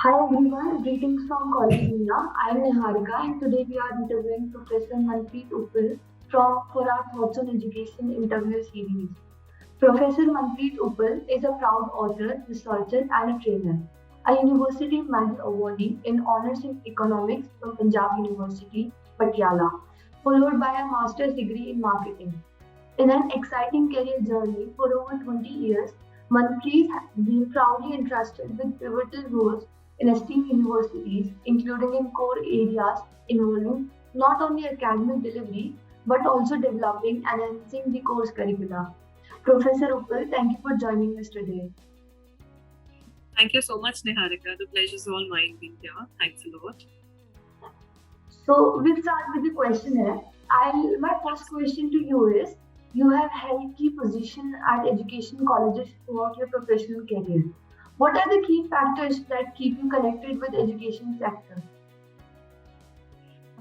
Hi everyone, greetings from College India. I am Niharika and today we are interviewing Professor Manpreet Uppal for our Thoughts on Education interview series. Professor Manpreet Uppal is a proud author, researcher and a trainer, a University Medal awardee in Honours in Economics from Punjab University, Patiala, followed by a master's degree in marketing. In an exciting career journey for over 20 years, Manpreet has been proudly entrusted with pivotal roles in esteemed universities, including in core areas involving not only academic delivery but also developing and enhancing the course curricula. Professor Uppal, thank you for joining us today. Thank you so much, Niharika. The pleasure is all mine being here. Thanks a lot. So we'll start with the questionnaire. My first question to you is: you have held key positions at education colleges throughout your professional career. What are the key factors that keep you connected with education sector?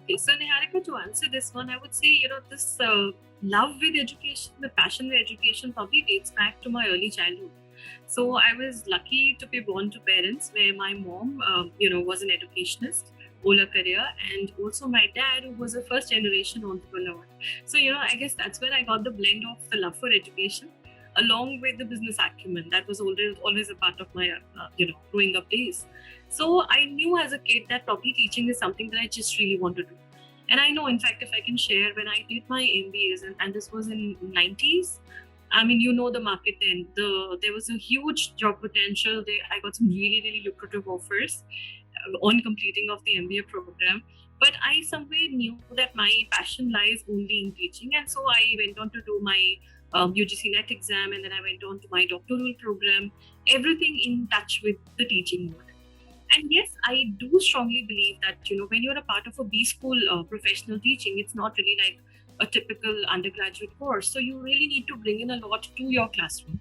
Okay, so Niharika, to answer this one, I would say, this love with education, the passion with education probably dates back to my early childhood. So I was lucky to be born to parents where my mom, was an educationist, whole her career, and also my dad, who was a first generation entrepreneur. So, I guess that's where I got the blend of the love for education along with the business acumen. That was always a part of my, growing up days. So I knew as a kid that probably teaching is something that I just really want to do. And I know, in fact, if I can share, when I did my MBAs, and this was in 90s, I mean, the market then. There was a huge job potential. I got some really, really lucrative offers on completing of the MBA program. But I somewhere knew that my passion lies only in teaching, and so I went on to do my UGC NET exam, and then I went on to my doctoral program. Everything in touch with the teaching world. And yes, I do strongly believe that when you're a part of a B school professional teaching, it's not really like a typical undergraduate course. So you really need to bring in a lot to your classroom.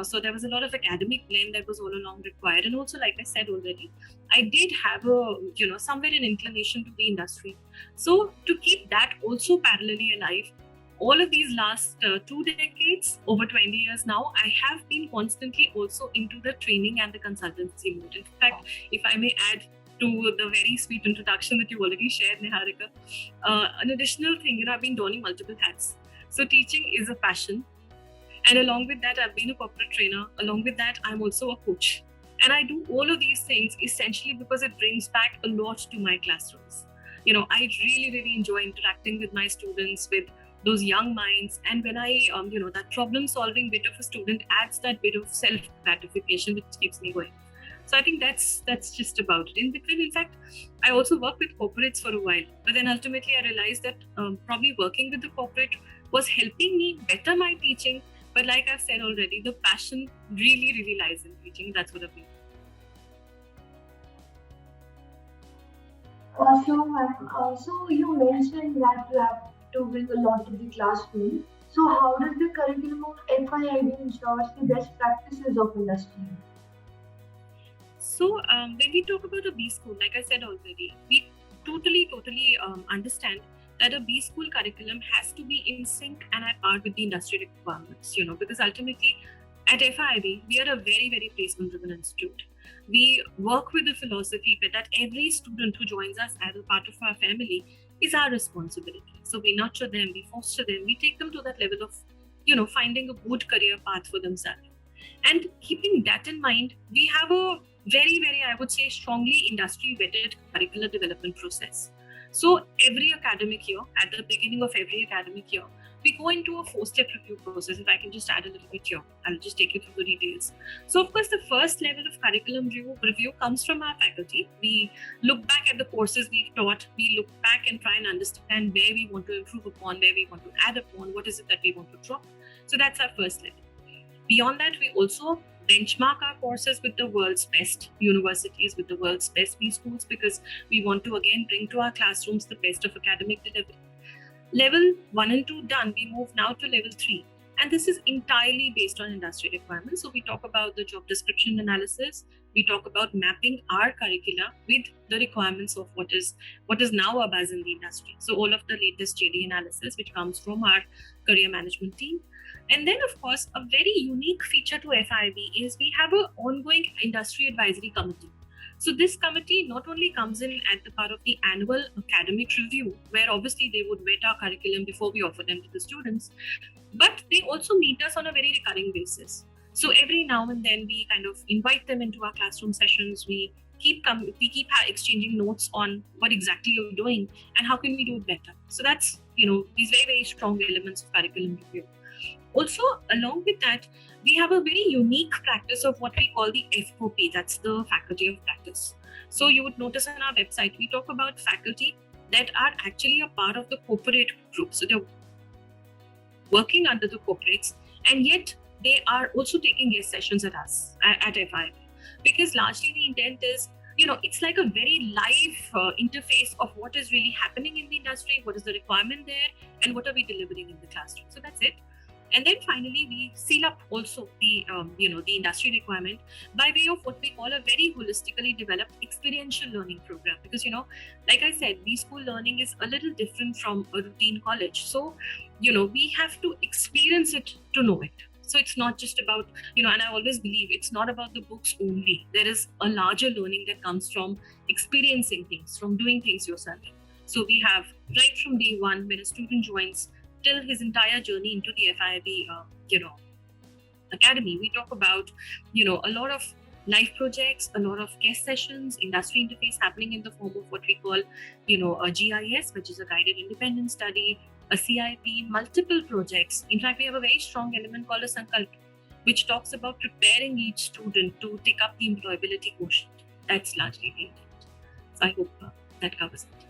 So there was a lot of academic blend that was all along required. And also, like I said already, I did have a somewhere an inclination to the industry. So to keep that also parallelly alive, all of these last 2 decades, over 20 years now, I have been constantly also into the training and the consultancy mode. In fact, if I may add to the very sweet introduction that you already shared, Niharika, an additional thing, I've been donning multiple hats. So teaching is a passion. And along with that, I've been a corporate trainer. Along with that, I'm also a coach. And I do all of these things essentially because it brings back a lot to my classrooms. I really, really enjoy interacting with my students, with those young minds. And when I, that problem solving bit of a student adds that bit of self gratification, which keeps me going. So I think that's just about it. In between, in fact, I also worked with corporates for a while, but then ultimately I realized that probably working with the corporate was helping me better my teaching. But like I've said already, the passion really, really lies in teaching. That's what I've been. So you mentioned that you have to bring a lot to the classroom. So how does the curriculum of FIIB ensures the best practices of industry? So when we talk about a B school, like I said already, we totally understand that a B school curriculum has to be in sync and at par with the industry requirements, because ultimately at FIIB, we are a very, very placement-driven institute. We work with the philosophy that every student who joins us as a part of our family is our responsibility. So we nurture them, we foster them, we take them to that level of, finding a good career path for themselves. And keeping that in mind, we have a very, very, I would say, strongly industry vetted curricular development process. So every academic year, at the beginning of every academic year, we go into a 4-step review process. If I can just add a little bit here, I'll just take you through the details. So, of course, the first level of curriculum review comes from our faculty. We look back at the courses we've taught, we look back and try and understand where we want to improve upon, where we want to add upon, what is it that we want to drop. So, that's our first level. Beyond that, we also benchmark our courses with the world's best universities, with the world's best B schools, because we want to again bring to our classrooms the best of academic delivery. Level 1 and 2 done, we move now to level 3. And this is entirely based on industry requirements. So we talk about the job description analysis. We talk about mapping our curricula with the requirements of what is now a buzz in the industry. So all of the latest JD analysis, which comes from our career management team. And then, of course, a very unique feature to FIIB is we have an ongoing industry advisory committee. So this committee not only comes in at the part of the annual academic review, where obviously they would vet our curriculum before we offer them to the students, but they also meet us on a very recurring basis. So every now and then we kind of invite them into our classroom sessions. We keep exchanging notes on what exactly you're doing and how can we do it better. So that's these very strong elements of curriculum review. Also, along with that, we have a very unique practice of what we call the FOP, that's the faculty of practice. So you would notice on our website, we talk about faculty that are actually a part of the corporate group. So they're working under the corporates, and yet they are also taking guest sessions at us, at FIB. Because largely the intent is, it's like a very live interface of what is really happening in the industry, what is the requirement there, and what are we delivering in the classroom. So that's it. And then finally, we seal up also the the industry requirement by way of what we call a very holistically developed experiential learning program. Because like I said, B-school learning is a little different from a routine college. So we have to experience it to know it. So it's not just about, and I always believe it's not about the books only. There is a larger learning that comes from experiencing things, from doing things yourself. So we have right from day one, when a student joins, till his entire journey into the FIB, academy, we talk about, a lot of live projects, a lot of guest sessions, industry interface happening in the form of what we call, a GIS, which is a guided independent study, a CIP, multiple projects. In fact, we have a very strong element called a Sankalp, which talks about preparing each student to take up the employability quotient. That's largely the intent. So I hope that covers it.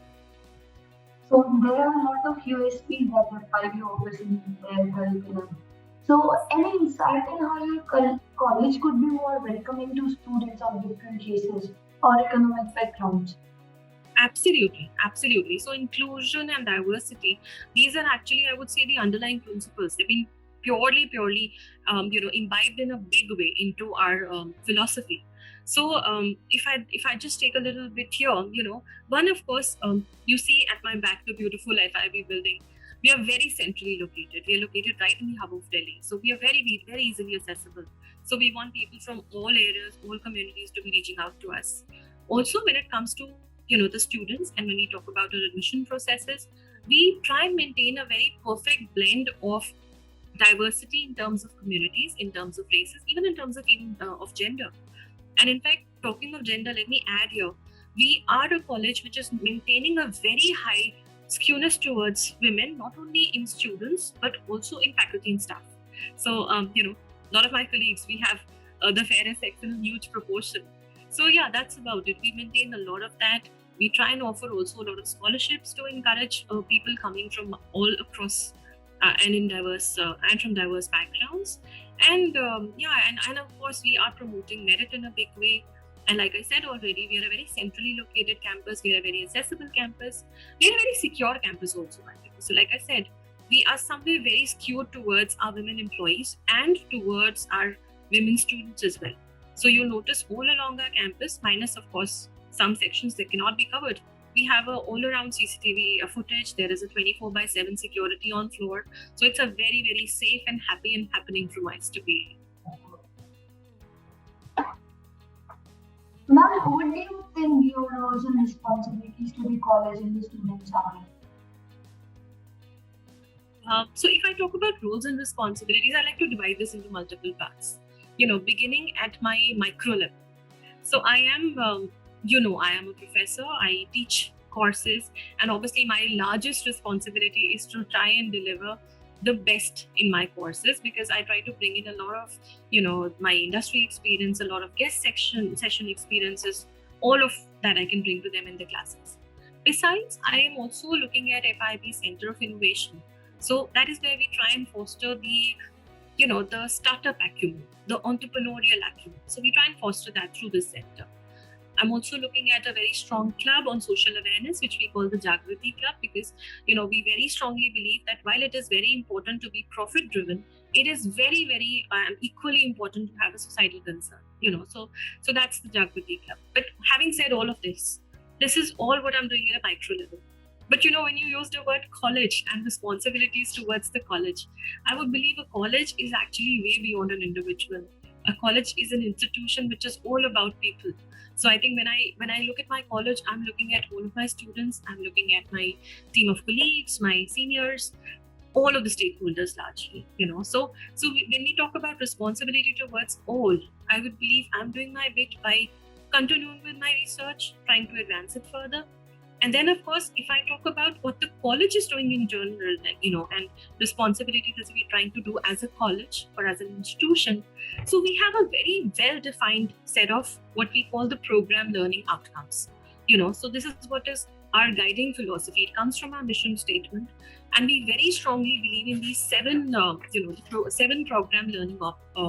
So there are a lot of USPs that FIB offers in their curriculum. So any insight in how your college could be more welcoming to students of different races or economic backgrounds? Absolutely. So inclusion and diversity, these are actually, I would say, the underlying principles. They've been purely, imbibed in a big way into our philosophy. So if I just take a little bit here, one, of course, you see at my back the beautiful FIB building. We are very centrally located. We are located right in the hub of Delhi. So we are very, very easily accessible. So we want people from all areas, all communities to be reaching out to us. Also, when it comes to the students, and when we talk about our admission processes, we try and maintain a very perfect blend of diversity in terms of communities, in terms of races, even in terms of of gender. And in fact, talking of gender, let me add here, we are a college which is maintaining a very high skewness towards women, not only in students, but also in faculty and staff. So, a lot of my colleagues, we have the fairest sex in a huge proportion. So yeah, that's about it. We maintain a lot of that. We try and offer also a lot of scholarships to encourage people coming from all across and in diverse and from diverse backgrounds. And and of course, we are promoting merit in a big way. And like I said already, we are a very centrally located campus. We are a very accessible campus. We are a very secure campus also. So like I said, we are somewhere very skewed towards our women employees and towards our women students as well. So you'll notice all along our campus, minus of course some sections that cannot be covered, we have a all around CCTV footage. There is a 24/7 security on floor. So it's a very, very safe and happy and happening premise to be. Ma'am, what do you think your roles and responsibilities to the college and the students are? So if I talk about roles and responsibilities, I like to divide this into multiple parts. Beginning at my micro level. So I am, I am a professor. I teach courses, and obviously my largest responsibility is to try and deliver the best in my courses, because I try to bring in a lot of, my industry experience, a lot of guest session experiences, all of that I can bring to them in the classes. Besides, I am also looking at FIB Center of Innovation. So that is where we try and foster the startup acumen, the entrepreneurial acumen. So we try and foster that through this center. I'm also looking at a very strong club on social awareness, which we call the Jagriti Club, because, we very strongly believe that while it is very important to be profit driven, it is very, very equally important to have a societal concern, so that's the Jagriti Club. But having said all of this is all what I'm doing at a micro level. But when you use the word college and responsibilities towards the college, I would believe a college is actually way beyond an individual. A college is an institution which is all about people. So I think when I look at my college, I'm looking at all of my students, I'm looking at my team of colleagues, my seniors, all of the stakeholders largely, when we talk about responsibility towards all, I would believe I'm doing my bit by continuing with my research, trying to advance it further. And then, of course, if I talk about what the college is doing in general, and responsibility that we're trying to do as a college or as an institution, so we have a very well-defined set of what we call the program learning outcomes. So this is what is our guiding philosophy. It comes from our mission statement, and we very strongly believe in these seven program learning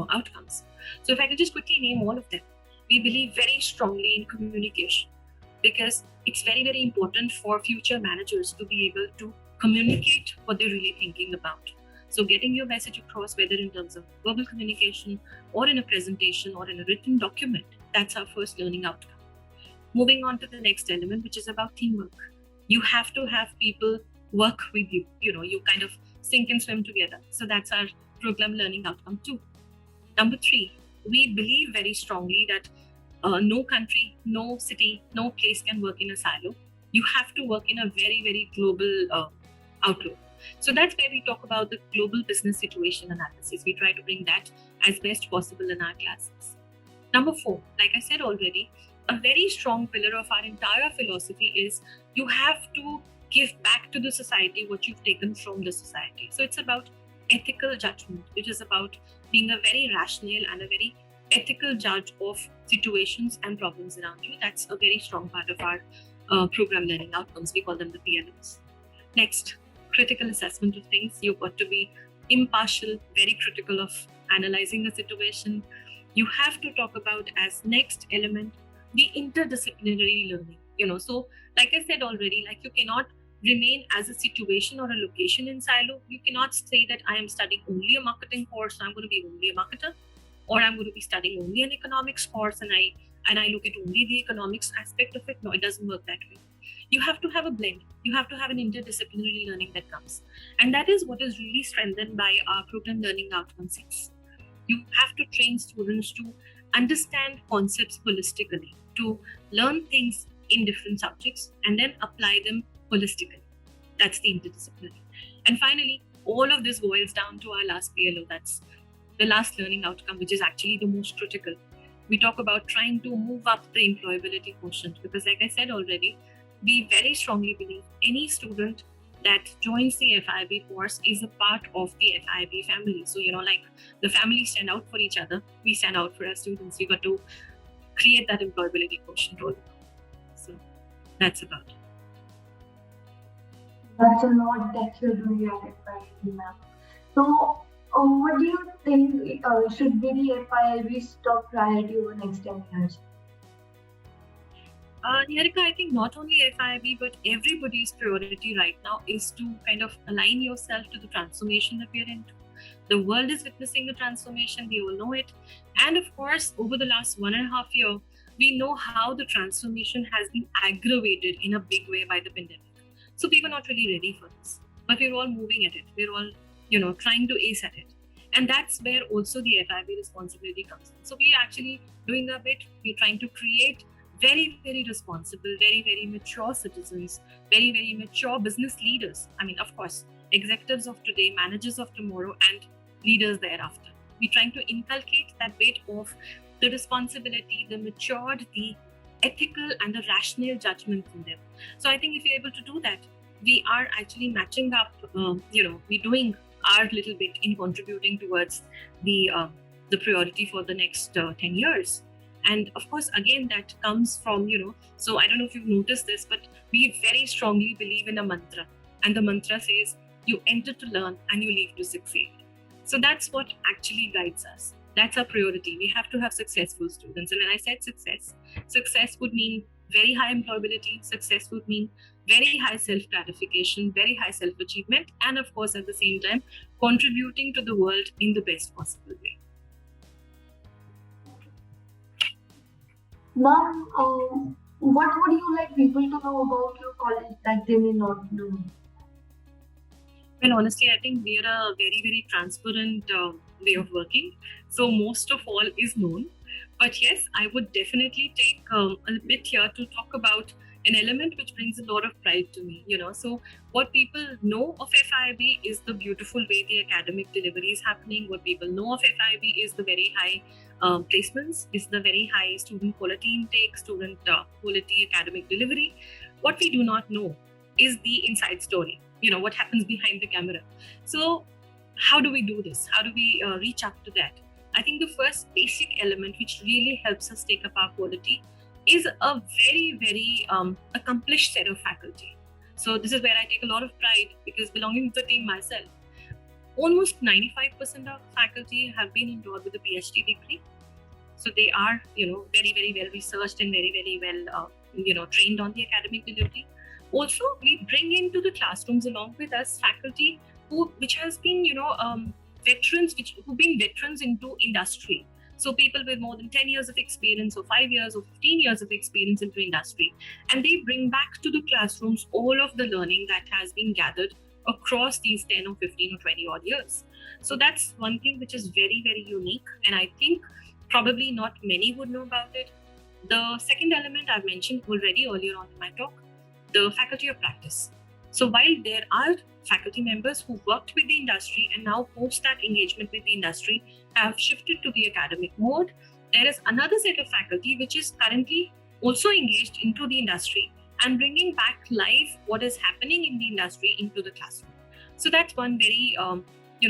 outcomes. So if I could just quickly name all of them, we believe very strongly in communication, because it's very, very important for future managers to be able to communicate what they're really thinking about. So getting your message across, whether in terms of verbal communication or in a presentation or in a written document, that's our first learning outcome. Moving on to the next element, which is about teamwork. You have to have people work with you. You kind of sink and swim together. So that's our program learning outcome 2. Number 3, we believe very strongly that no country, no city, no place can work in a silo. You have to work in a very, very global outlook. So that's where we talk about the global business situation analysis. We try to bring that as best possible in our classes. Number 4, like I said already, a very strong pillar of our entire philosophy is you have to give back to the society what you've taken from the society. So it's about ethical judgment, which is about being a very rational and a very ethical judge of situations and problems around you. That's a very strong part of our program learning outcomes. We call them the PLOs. Next, critical assessment of things. You've got to be impartial, very critical of analyzing the situation. You have to talk about, as next element, the interdisciplinary learning. So like I said already, like you cannot remain as a situation or a location in silo. You cannot say that I am studying only a marketing course, so I'm going to be only a marketer, or I'm going to be studying only an economics course and I look at only the economics aspect of it. No, it doesn't work that way. You have to have a blend. You have to have an interdisciplinary learning that comes. And that is what is really strengthened by our program learning outcome 6. You have to train students to understand concepts holistically, to learn things in different subjects and then apply them holistically. That's the interdisciplinary. And finally, all of this boils down to our last PLO. That's the last learning outcome, which is actually the most critical. We talk about trying to move up the employability quotient, because like I said already, we very strongly believe any student that joins the FIB course is a part of the FIB family. So, like the families stand out for each other, we stand out for our students. We got to create that employability quotient all around. So that's about it. That's a lot that you're doing at FIB, ma'am. So, what do you think should be the FIB's top priority over the next 10 years? Niharika, I think not only FIB, but everybody's priority right now is to kind of align yourself to the transformation that we're into. The world is witnessing a transformation, we all know it. And of course, over the last 1.5 years, we know how the transformation has been aggravated in a big way by the pandemic. So we were not really ready for this, but we're all moving at it. We're all, trying to ace at it. And that's where also the FIB responsibility comes in. So we're actually doing a bit. We're trying to create very, very responsible, very, very mature citizens, very, very mature business leaders. I mean, of course, executives of today, managers of tomorrow, and leaders thereafter. We're trying to inculcate that bit of the responsibility, the matured, the ethical, and the rational judgment in them. So I think if we're able to do that, we are actually matching up, we're doing our little bit in contributing towards the priority for the next 10 years. And of course, again, that comes from, so I don't know if you've noticed this, but we very strongly believe in a mantra. And the mantra says, you enter to learn and you leave to succeed. So that's what actually guides us. That's our priority. We have to have successful students. And when I said success would mean very high employability. Success would mean very high self-gratification, very high self-achievement, and of course, at the same time, contributing to the world in the best possible way. Ma'am, what would you like people to know about your college that they may not know? Well, honestly, I think we are a very, very transparent way of working. So most of all is known. But yes, I would definitely take a bit here to talk about an element which brings a lot of pride to me. So what people know of FIB is the beautiful way the academic delivery is happening. What people know of FIB is the very high placements, is the very high student quality intake, student quality academic delivery. What we do not know is the inside story. What happens behind the camera. So how do we do this? How do we reach up to that? I think the first basic element which really helps us take up our quality is a very, very accomplished set of faculty. So this is where I take a lot of pride, because belonging to the team myself, almost 95% of faculty have been endowed with a PhD degree. So they are, very, very well researched and very, very well, trained on the academic delivery. Also, we bring into the classrooms along with us faculty which has been, veterans, who've been veterans into industry. So people with more than 10 years of experience, or 5 years or 15 years of experience into industry. And they bring back to the classrooms all of the learning that has been gathered across these 10 or 15 or 20 odd years. So that's one thing which is very, very unique. And I think probably not many would know about it. The second element I've mentioned already earlier on in my talk, the faculty of practice. So while there are faculty members who worked with the industry and now post that engagement with the industry have shifted to the academic mode, there is another set of faculty which is currently also engaged into the industry and bringing back live what is happening in the industry into the classroom. So that's one very,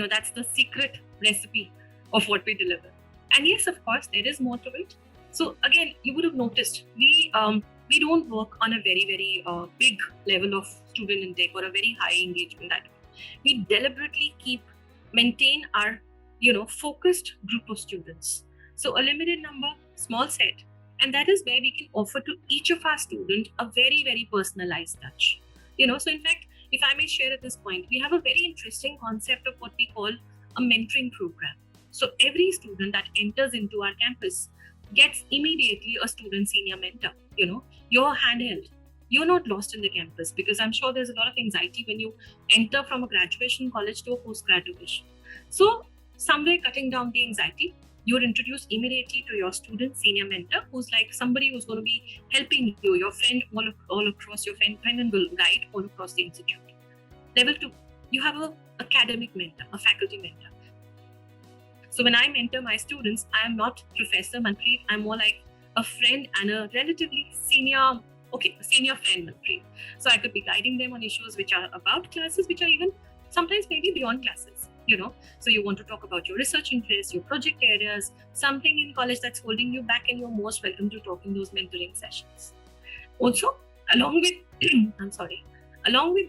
that's the secret recipe of what we deliver. And yes, of course, there is more to it. So again, you would have noticed we don't work on a very, very big level of student intake or a very high engagement. That we deliberately maintain our, focused group of students. So a limited number, small set, and that is where we can offer to each of our students a very, very personalized touch. So in fact, if I may share at this point, we have a very interesting concept of what we call a mentoring program. So every student that enters into our campus gets immediately a student senior mentor. You're handheld. You're not lost in the campus, because I'm sure there's a lot of anxiety when you enter from a graduation college to a post-graduation. So somewhere cutting down the anxiety, you're introduced immediately to your student senior mentor, who's like somebody who's going to be helping you, your friend all across, your friend and will guide all across the institute. Level 2, you have an academic mentor, a faculty mentor. So when I mentor my students, I am not Professor Manpreet. I'm more like a friend and a relatively senior friend Manpreet. So I could be guiding them on issues which are about classes, which are even sometimes maybe beyond classes. So you want to talk about your research interests, your project areas, something in college that's holding you back, and you're most welcome to talk in those mentoring sessions. Also, along with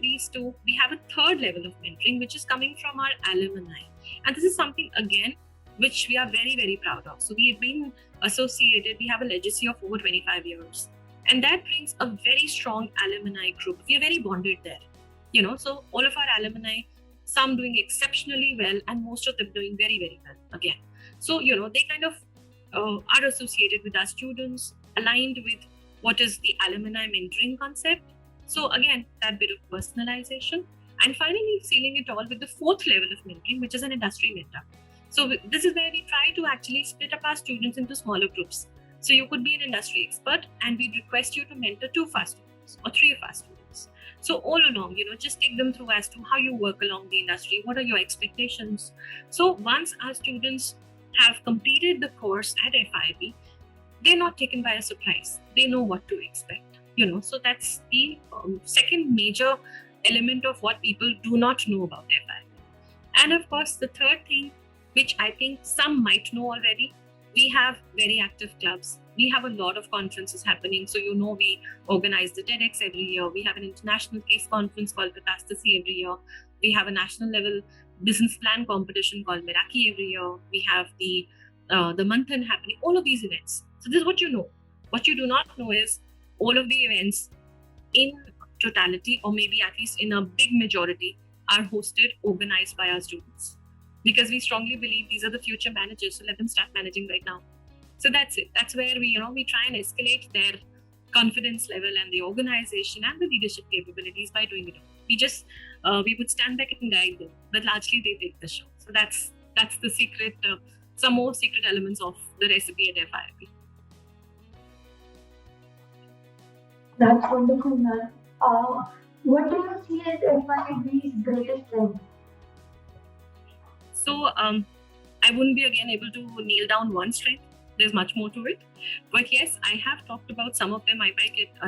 these two, we have a third level of mentoring, which is coming from our alumni. And this is something, again, which we are very, very proud of. So we have been associated, we have a legacy of over 25 years. And that brings a very strong alumni group. We are very bonded there. So all of our alumni, some doing exceptionally well, and most of them doing very, very well again. So, they kind of are associated with our students, aligned with what is the alumni mentoring concept. So again, that bit of personalization. And finally, sealing it all with the fourth level of mentoring, which is an industry mentor. So this is where we try to actually split up our students into smaller groups. So you could be an industry expert, and we'd request you to mentor 2 of our students or 3 of our students. So all along, just take them through as to how you work along the industry, what are your expectations. So once our students have completed the course at FIB, they're not taken by a surprise. They know what to expect. So that's the second major element of what people do not know about FIB. And of course, the third thing, which I think some might know already, we have very active clubs. We have a lot of conferences happening. So, we organize the TEDx every year. We have an international case conference called Catastrophe every year. We have a national level business plan competition called Meraki every year. We have the Manthan happening, all of these events. So this is what you know. What you do not know is all of the events in totality, or maybe at least in a big majority, are hosted, organized by our students. Because we strongly believe these are the future managers, so let them start managing right now. So that's it. That's where we try and escalate their confidence level and the organization and the leadership capabilities by doing it. We would stand back and guide them, but largely they take the show. So that's the secret, some more secret elements of the recipe at FIB. That's wonderful, ma'am. What do you see as FIB's greatest strength? So I wouldn't be again able to nail down one strength. There's much more to it. But yes, I have talked about some of them. I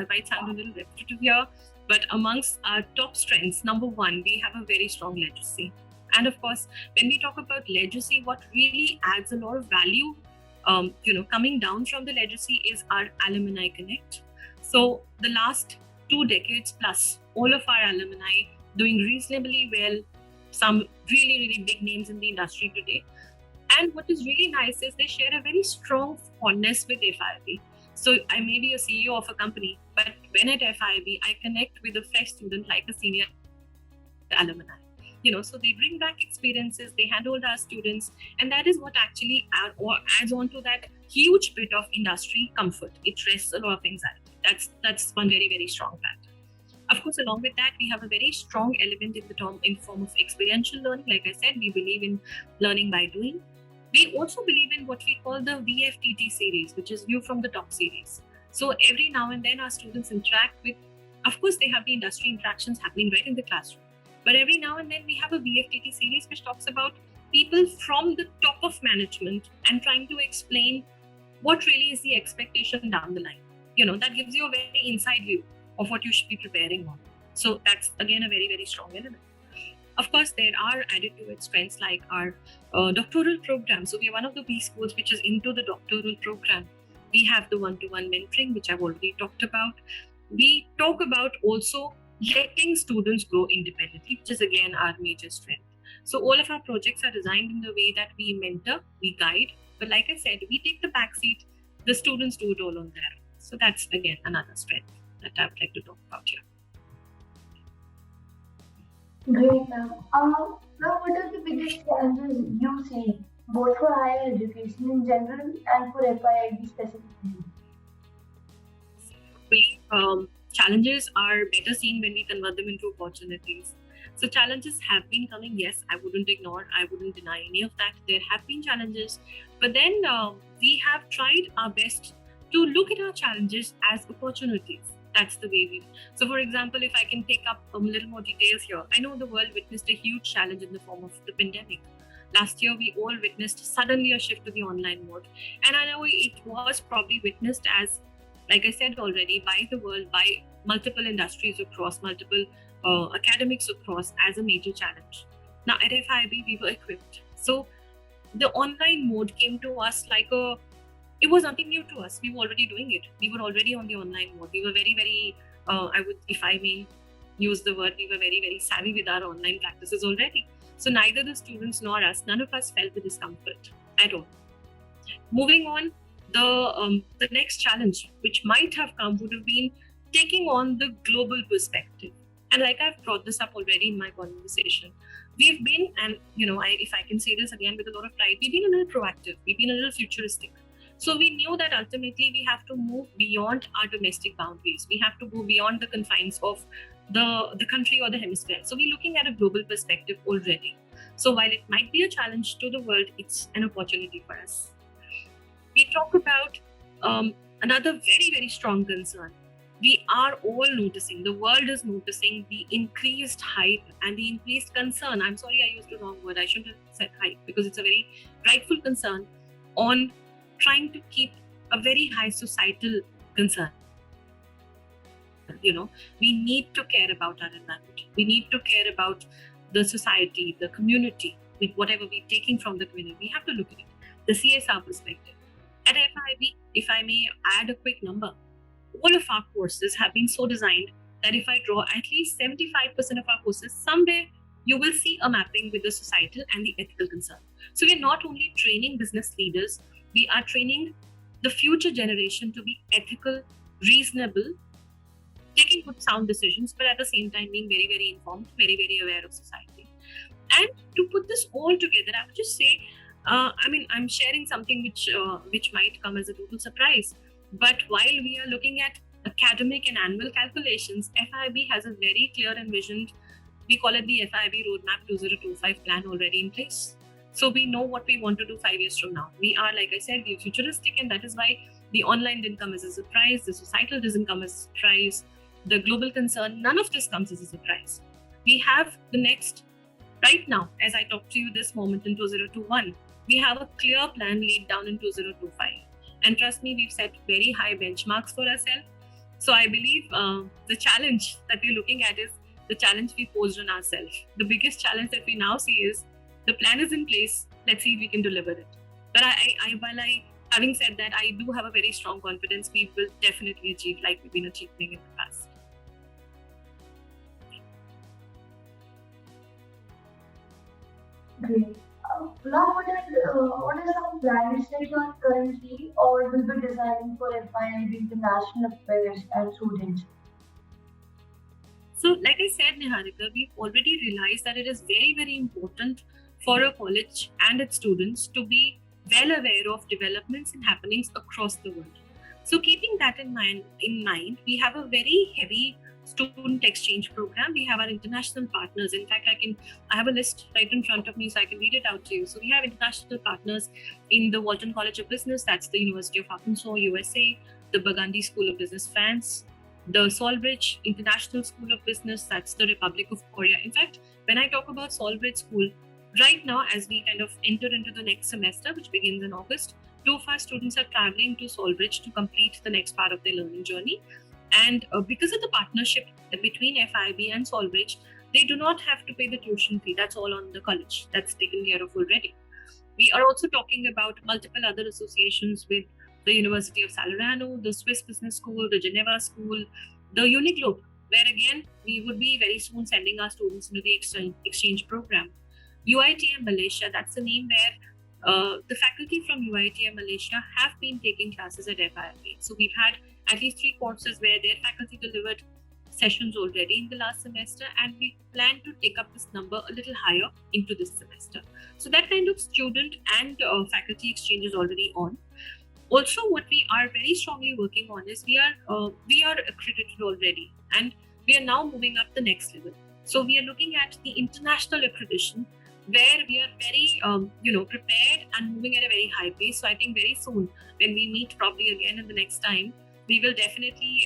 might sound a little repetitive here, but amongst our top strengths, number one, we have a very strong legacy. And of course, when we talk about legacy, what really adds a lot of value, coming down from the legacy is our alumni connect. So the last 2 decades plus, all of our alumni doing reasonably well, some really, really big names in the industry today. And what is really nice is they share a very strong fondness with FIB. So I may be a CEO of a company, but when at FIB, I connect with a fresh student like a senior alumni. So they bring back experiences, they handhold our students, and that is what actually adds on to that huge bit of industry comfort. It rests a lot of anxiety. That's one very, very strong factor. Of course, along with that, we have a very strong element in form of experiential learning. Like I said, we believe in learning by doing. We also believe in what we call the VFTT series, which is View from the Top series. So every now and then, our students interact with, of course, they have the industry interactions happening right in the classroom. But every now and then, we have a VFTT series which talks about people from the top of management and trying to explain what really is the expectation down the line. That gives you a very inside view of what you should be preparing on. So that's again a very, very strong element. Of course, there are added to it strengths like our doctoral program. So we are one of the B schools which is into the doctoral program. We have the one-to-one mentoring, which I've already talked about. We talk about also letting students grow independently, which is again our major strength. So all of our projects are designed in the way that we mentor, we guide, but like I said, we take the backseat. The students do it all on their own. So that's again another strength that I would like to talk about here. Great, ma'am. Now, what are the biggest challenges you see, both for higher education in general and for FIIB specifically? Challenges are better seen when we convert them into opportunities. So challenges have been coming. Yes, I wouldn't ignore, I wouldn't deny any of that. There have been challenges, but then we have tried our best to look at our challenges as opportunities. That's the way we. So, for example, if I can take up a little more details here, I know the world witnessed a huge challenge in the form of the pandemic. Last year, we all witnessed suddenly a shift to the online mode, and I know it was probably witnessed as, like I said already, by the world, by multiple industries across, multiple academics across as a major challenge. Now at FIB, we were equipped. So the online mode came to us like it was nothing new to us. We were already doing it. We were already on the online mode. We were very, very, if I may use the word, we were very, very savvy with our online practices already. So neither the students nor us, none of us felt the discomfort at all. Moving on, the next challenge which might have come would have been taking on the global perspective. And like I've brought this up already in my conversation, we've been, and if I can say this again with a lot of pride, we've been a little proactive, we've been a little futuristic. So we knew that ultimately we have to move beyond our domestic boundaries. We have to go beyond the confines of the country or the hemisphere. So we're looking at a global perspective already. So while it might be a challenge to the world, it's an opportunity for us. We talk about another very, very strong concern. We are all noticing, the world is noticing the increased hype and the increased concern. I'm sorry, I used the wrong word. I shouldn't have said hype because it's a very rightful concern on trying to keep a very high societal concern. We need to care about our environment. We need to care about the society, the community, with whatever we're taking from the community. We have to look at it, the CSR perspective. At FIB, if I may add a quick number, all of our courses have been so designed that if I draw at least 75% of our courses, somewhere you will see a mapping with the societal and the ethical concern. So we're not only training business leaders, we are training the future generation to be ethical, reasonable, taking good sound decisions, but at the same time being very, very informed, very, very aware of society. And to put this all together, I would just say, I'm sharing something which might come as a total surprise. But while we are looking at academic and annual calculations, FIB has a very clear envisioned, we call it the FIB Roadmap 2025 plan already in place. So we know what we want to do 5 years from now. We are, like I said, we're futuristic, and that is why The online didn't come as a surprise. The societal doesn't come as a surprise. The global concern, none of this comes as a surprise. We have the next, right now, as I talk to you this moment in 2021, we have a clear plan laid down in 2025. And trust me, we've set very high benchmarks for ourselves. So I believe the challenge that we're looking at is the challenge we posed on ourselves. The biggest challenge that we now see is the plan is in place. Let's see if we can deliver it. But having said that, I do have a very strong confidence we will definitely achieve like we've been achieving in the past. Great. Now, what are some plans that you are currently or will be designing for FIIB International Affairs and students? So, like I said, Niharika, we've already realized that it is very, very important for a college and its students to be well aware of developments and happenings across the world. So, keeping that in mind, we have a very heavy student exchange program. We have our international partners. In fact, I have a list right in front of me, so I can read it out to you. So we have international partners in the Walton College of Business, that's the University of Arkansas, USA, the Burgundy School of Business, France, the Solbridge International School of Business, that's the Republic of Korea. In fact, when I talk about Solbridge School, right now, as we kind of enter into the next semester, which begins in August, 2 of our students are traveling to Solbridge to complete the next part of their learning journey. And because of the partnership between FIIB and Solbridge, they do not have to pay the tuition fee. That's all on the college. That's taken care of already. We are also talking about multiple other associations with the University of Salerno, the Swiss Business School, the Geneva School, the Uniglobe, where again, we would be very soon sending our students into the exchange program. UITM Malaysia, that's the name where the faculty from UITM Malaysia have been taking classes at FIIB. So we've had at least 3 courses where their faculty delivered sessions already in the last semester, and we plan to take up this number a little higher into this semester. So that kind of student and faculty exchange is already on. Also, what we are very strongly working on is we are accredited already, and we are now moving up the next level. So we are looking at the international accreditation, where we are very prepared and moving at a very high pace. So I think very soon, when we meet probably again in the next time, we will definitely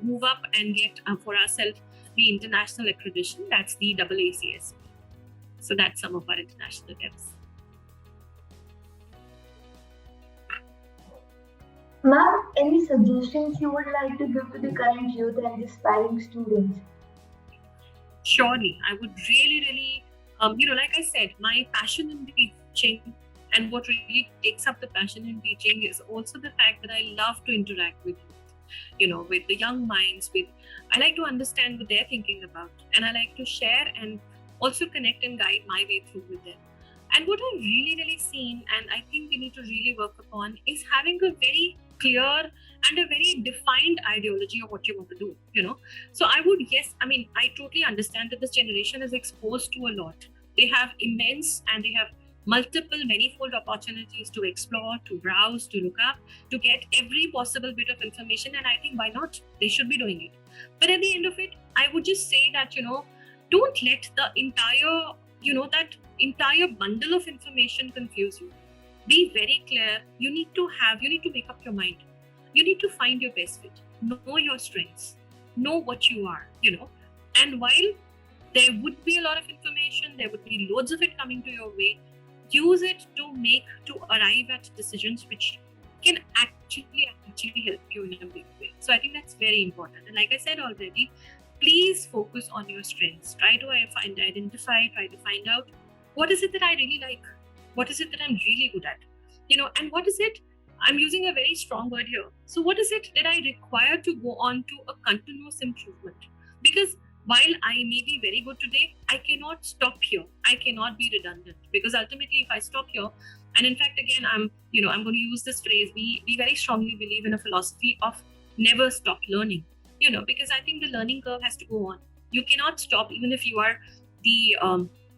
move up and get for ourselves the international accreditation. That's the AACS. So that's some of our international tips. Ma'am, any suggestions you would like to give to the current youth and aspiring students? Surely, I would really, like I said, my passion in teaching and what really takes up the passion in teaching is also the fact that I love to interact with with the young minds. I like to understand what they're thinking about, and I like to share and also connect and guide my way through with them. And what I've really seen, and I think we need to really work upon, is having a very clear and a very defined ideology of what you want to do. So I totally understand that this generation is exposed to a lot. They have immense and they have multiple manifold opportunities to explore, to browse, to look up, to get every possible bit of information. And I think why not? They should be doing it. But at the end of it, I would just say that, don't let the that entire bundle of information confuse you. Be very clear. You need to make up your mind. You need to find your best fit. Know your strengths. Know what you are, And while there would be a lot of information, there would be loads of it coming to your way, use it to arrive at decisions which can actually help you in a big way. So I think that's very important. And like I said already, please focus on your strengths. Try to find out what is it that I really like? What is it that I'm really good at? And what is it? I'm using a very strong word here. So what is it that I require to go on to a continuous improvement? Because while I may be very good today, I cannot stop here. I cannot be redundant, because ultimately, if I stop here, and in fact, again, I'm going to use this phrase. We very strongly believe in a philosophy of never stop learning. Because I think the learning curve has to go on. You cannot stop, even if you are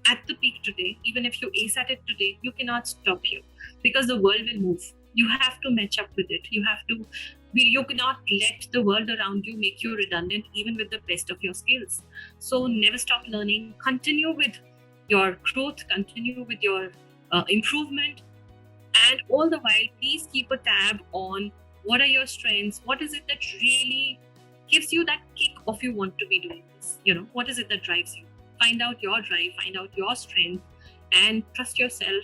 at the peak today. Even if you ace at it today, you cannot stop here, because the world will move. You have to match up with it. You cannot let the world around you make you redundant, even with the best of your skills. So never stop learning. Continue with your growth, continue with your improvement. And all the while, please keep a tab on What are your strengths? What is it that really gives you that kick of you want to be doing this? What is it that drives you? Find out your drive, find out your strength, and trust yourself.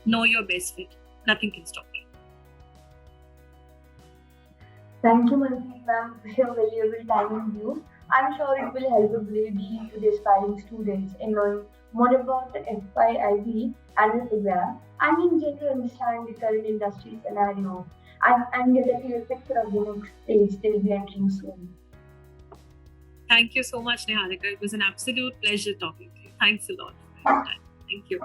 Know your best fit. Nothing can stop you. Thank you, Manpreet ma'am, for your valuable time and views. I'm sure it will help a great deal to the aspiring students in knowing more about the FYIP annual exam and in general understand the current industry scenario and get a clear picture of the next stage they'll be entering soon. Thank you so much, Niharika. It was an absolute pleasure talking to you. Thanks a lot for your time. Thank you.